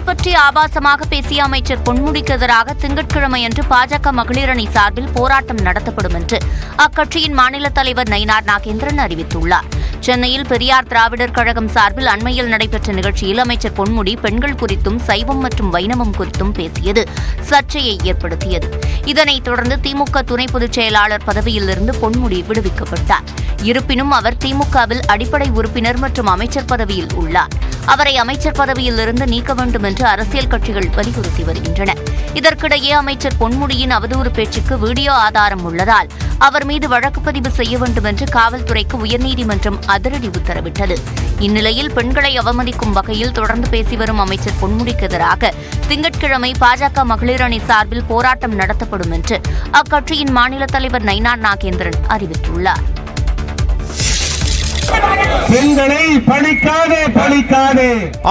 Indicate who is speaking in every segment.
Speaker 1: பற்றி ஆபாசமாக பேசிய அமைச்சர் பொன்முடிக்கு எதிராக திங்கட்கிழமையன்று பாஜக மகளிர் அணி சார்பில் போராட்டம் நடத்தப்படும் என்று அக்கட்சியின் மாநில தலைவர் நயினார் நாகேந்திரன் அறிவித்துள்ளார். சென்னையில் பெரியார் திராவிடர் கழகம் சார்பில் அண்மையில் நடைபெற்ற நிகழ்ச்சியில் அமைச்சர் பொன்முடி பெண்கள் குறித்தும் சைவம் மற்றும் வைணவம் குறித்தும் பேசியது சர்ச்சையை ஏற்படுத்தியது. இதனைத் தொடர்ந்து திமுக துணை பொதுச் செயலாளர் பதவியிலிருந்து பொன்முடி விடுவிக்கப்பட்டார். இருப்பினும் அவர் திமுகவில் அடிப்படை உறுப்பினர் மற்றும் அமைச்சர் பதவியில் உள்ளார். அவரை அமைச்சர் பதவியிலிருந்து நீக்க வேண்டும் என்று அரசியல் கட்சிகள் வலியுறுத்தி வருகின்றன. இதற்கிடையே அமைச்சர் பொன்முடியின் அவதூறு பேச்சுக்கு வீடியோ ஆதாரம் உள்ளதால் அவர் மீது வழக்கு பதிவு செய்ய வேண்டும் என்று காவல்துறைக்கு உயர்நீதிமன்றம் அதிரடி உத்தரவிட்டது. இந்நிலையில் பெண்களை அவமதிக்கும் வகையில் தொடர்ந்து பேசி வரும் அமைச்சர் பொன்முடிக்கு எதிராக திங்கட்கிழமை பாஜக மகளிர் அணி சார்பில் போராட்டம் நடத்தப்படும் என்று அக்கட்சியின் மாநில தலைவர் நயினார் நாகேந்திரன் அறிவித்துள்ளார்.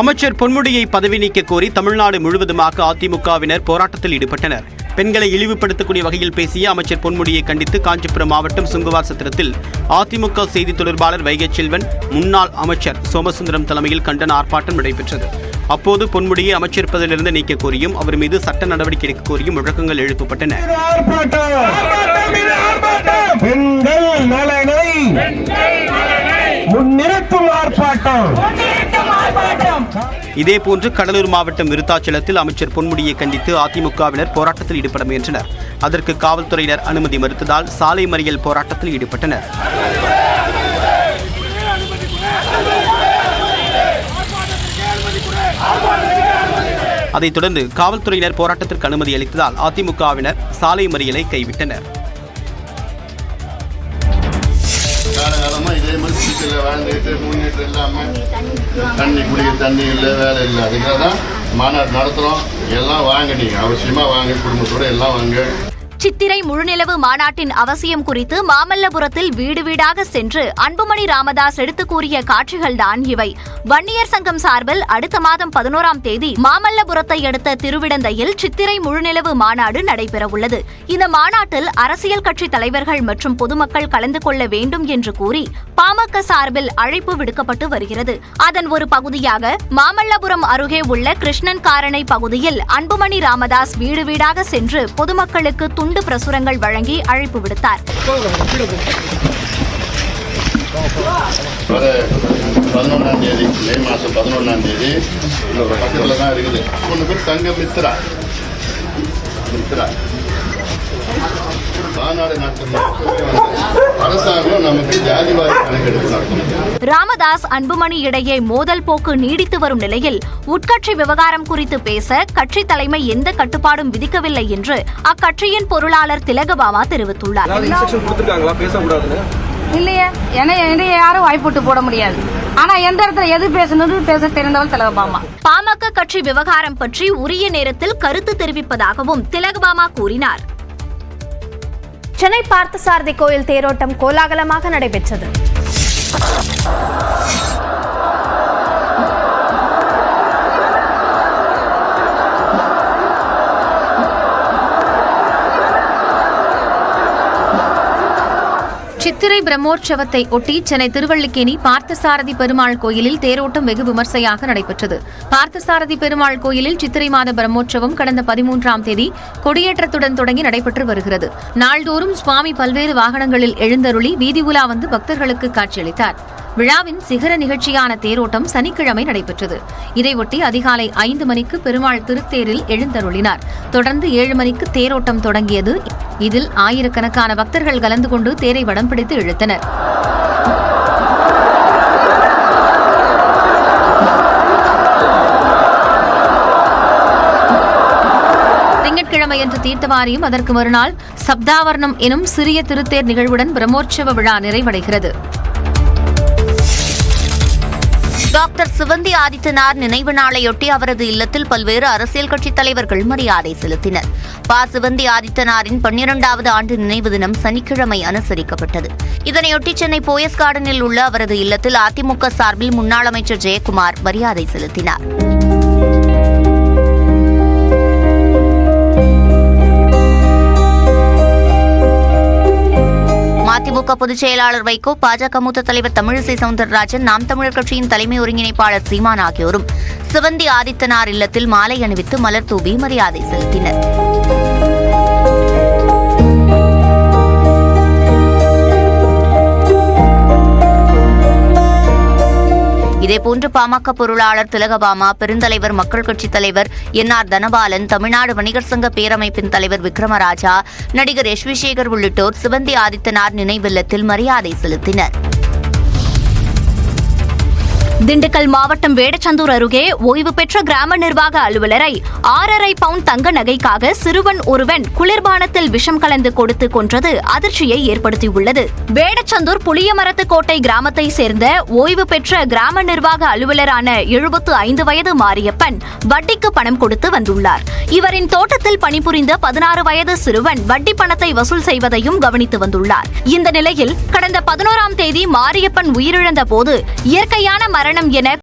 Speaker 2: அமைச்சர் பொன்முடியை பதவி நீக்க கோரி தமிழ்நாடு முழுவதுமாக அதிமுகவினர் போராட்டத்தில் ஈடுபட்டனர். பெண்களை இழிவுபடுத்தக்கூடிய வகையில் பேசிய அமைச்சர் பொன்முடியை கண்டித்து காஞ்சிபுரம் மாவட்டம் சுங்குவார் சத்திரத்தில் அதிமுக செய்தி தொடர்பாளர் வைகை செல்வன், முன்னாள் அமைச்சர் சோமசுந்தரம் தலைமையில் கண்டன ஆர்ப்பாட்டம் நடைபெற்றது. அப்போது பொன்முடியை அமைச்சர் பதவியிலிருந்து நீக்க கோரியும் அவர் மீது சட்ட நடவடிக்கை எடுக்க கோரியும் முழக்கங்கள் எழுப்பப்பட்டன. இதேபோன்று கடலூர் மாவட்டம் விருத்தாச்சலத்தில் அமைச்சர் பொன்முடியை கண்டித்து அதிமுகவினர் போராட்டத்தில் ஈடுபட முயன்றனர். அதற்கு காவல்துறையினர் அனுமதி மறுத்ததால் சாலை மறியல் போராட்டத்தில் ஈடுபட்டனர். அதைத் தொடர்ந்து காவல்துறையினர் போராட்டத்திற்கு அனுமதி அளித்ததால் அதிமுகவினர் சாலை மறியலை கைவிட்டனர்.
Speaker 3: காலகாலமாக இதே மாதிரி சிட்டியில் வாழ்ந்துக்கிட்டு முன்னிட்டு இல்லாமல் தண்ணி குடிக்க தண்ணி இல்லை, வேலை இல்லை. அதுக்காக தான் மாநாடு நடத்துகிறோம். எல்லாம் வாங்க, நீங்கள் அவசியமாக வாங்க, குடும்பத்தோடு எல்லாம் வாங்க.
Speaker 4: சித்திரை முழுநிலவு மாநாட்டின் அவசியம் குறித்து மாமல்லபுரத்தில் வீடு வீடாக சென்று அன்புமணி ராமதாஸ் எடுத்துக் கூறிய காட்சிகள்தான் இவை. வன்னியர் சங்கம் சார்பில் அடுத்த மாதம் 11ஆம் தேதி மாமல்லபுரத்தை அடுத்த திருவிடந்தையில் சித்திரை முழுநிலவு மாநாடு நடைபெறவுள்ளது. இந்த மாநாட்டில் அரசியல் கட்சி தலைவர்கள் மற்றும் பொதுமக்கள் கலந்து கொள்ள வேண்டும் என்று கூறி பாமக சார்பில் அழைப்பு விடுக்கப்பட்டு வருகிறது. அதன் ஒரு பகுதியாக மாமல்லபுரம் அருகே உள்ள கிருஷ்ணன் காரணை பகுதியில் அன்புமணி ராமதாஸ் வீடு வீடாக சென்று பொதுமக்களுக்கு துண்டு பிரசுரங்கள் வழங்கி அழைப்பு விடுத்தார்.
Speaker 3: 11ஆம் தேதி மே மாதம் 11ஆம் தேதி பக்கத்தில் தான் இருக்குது. ஒன்று பேர் தங்க மித்ரா மாநாடு அரசாங்கம் நமக்கு ஜாதிவாரி கணக்கெடுப்பு நடத்தணும்.
Speaker 4: ராமதாஸ் அன்புமணி இடையே மோதல் போக்கு நீடித்து வரும் நிலையில் உட்கட்சி விவகாரம் குறித்து பேச கட்சி தலைமை எந்த கட்டுப்பாடும் விதிக்கவில்லை என்று அக்கட்சியின் பொருளாளர் திலகபாமா தெரிவித்துள்ளார்.
Speaker 5: இல்லையே, என்னைய யாரும் வாய்ப்புட்டு போட முடியாது. ஆனா எந்த இடத்துல எது பேசணும் பேச தெரிந்தவள் திலகபாமா.
Speaker 4: பாமக கட்சி விவகாரம் பற்றி உரிய நேரத்தில் கருத்து தெரிவிப்பதாகவும் திலகபாமா கூறினார்.
Speaker 6: சென்னை பார்த்தசாரதி கோயில் தேரோட்டம் கோலாகலமாக நடைபெற்றது. சித்திரை பிரம்மோற்சவத்தை ஒட்டி சென்னை திருவல்லிக்கேணி பார்த்தசாரதி பெருமாள் கோயிலில் தேரோட்டம் வெகு விமர்சையாக நடைபெற்றது. பார்த்தசாரதி பெருமாள் கோயிலில் சித்திரை மாத பிரம்மோற்சவம் கடந்த 13ஆம் தேதி கொடியேற்றத்துடன் தொடங்கி நடைபெற்று வருகிறது. நாள்தோறும் சுவாமி பல்வேறு வாகனங்களில் எழுந்தருளி வீதி உலா வந்து பக்தர்களுக்கு காட்சியளித்தார். விழாவின் சிகர நிகழ்ச்சியான தேரோட்டம் சனிக்கிழமை நடைபெற்றது. இதையொட்டி அதிகாலை 5 மணிக்கு பெருமாள் திருத்தேரில் எழுந்தருளினார். தொடர்ந்து 7 மணிக்கு தேரோட்டம் தொடங்கியது. இதில் ஆயிரக்கணக்கான பக்தர்கள் கலந்து கொண்டு தேரை வடம் பிடித்து இழுத்தனர். திங்கட்கிழமையன்று தீர்த்தவாரியும் அதற்கு மறுநாள் சப்தாவர்ணம் எனும் சிறிய திருத்தேர் நிகழ்வுடன் பிரம்மோற்சவ விழா நிறைவடைகிறது.
Speaker 1: டாக்டர் சிவந்தி ஆதித்தனார் நினைவு நாளையொட்டி அவரது இல்லத்தில் பல்வேறு அரசியல் கட்சித் தலைவர்கள் மரியாதை செலுத்தினர். சிவந்தி ஆதித்தனாரின் 12வது ஆண்டு நினைவு தினம் சனிக்கிழமை அனுசரிக்கப்பட்டது. இதனையொட்டி சென்னை போயஸ் கார்டனில் உள்ள அவரது இல்லத்தில் அதிமுக சார்பில் முன்னாள் அமைச்சர் ஜெயக்குமார் மரியாதை செலுத்தினார். மதிமுக பொதுச் செயலாளர் வைகோ, பாஜக மூத்த தலைவர் தமிழிசை சவுந்தரராஜன், நாம் தமிழர் கட்சியின் தலைமை ஒருங்கிணைப்பாளர் சீமான் ஆகியோரும் சிவந்தி ஆதித்தனார் இல்லத்தில் மாலை அணிவித்து மலர் தூவி மரியாதை செலுத்தினர். இதேபோன்று பாமக பொருளாளர் திலகபாமா, பெருந்தலைவர் மக்கள் கட்சித் தலைவர் என்.ஆர். தனபாலன், தமிழ்நாடு வணிகர் சங்க பேரமைப்பின் தலைவர் விக்ரமராஜா, நடிகர் எஸ். வி. சேகர் உள்ளிட்டோர் சிவந்தி ஆதித்தனார் நினைவில்லத்தில் மரியாதை செலுத்தினர்.
Speaker 4: திண்டுக்கல் மாவட்டம் வேடச்சந்தூர் அருகே ஓய்வு பெற்ற கிராம நிர்வாக அலுவலரை 6.5 பவுண்ட் தங்க நகைக்காக சிறுவன் ஒருவன் குளிர்பானத்தில் விஷம் கலந்து கொடுத்து கொன்றது அதிர்ச்சியை ஏற்படுத்தியுள்ளது. வேடச்சந்தூர் புளியமரத்து கோட்டை கிராமத்தை சேர்ந்த ஓய்வு பெற்ற கிராம நிர்வாக அலுவலரான 75 வயது மாரியப்பன் வட்டிக்கு பணம் கொடுத்து வந்துள்ளார். இவரின் தோட்டத்தில் பணிபுரிந்த 16 வயது சிறுவன் வட்டி பணத்தை வசூல் செய்வதையும் கவனித்து வந்துள்ளார். இந்த நிலையில் கடந்த 11ஆம் தேதி மாரியப்பன் உயிரிழந்த போது இயற்கையான மரணம் என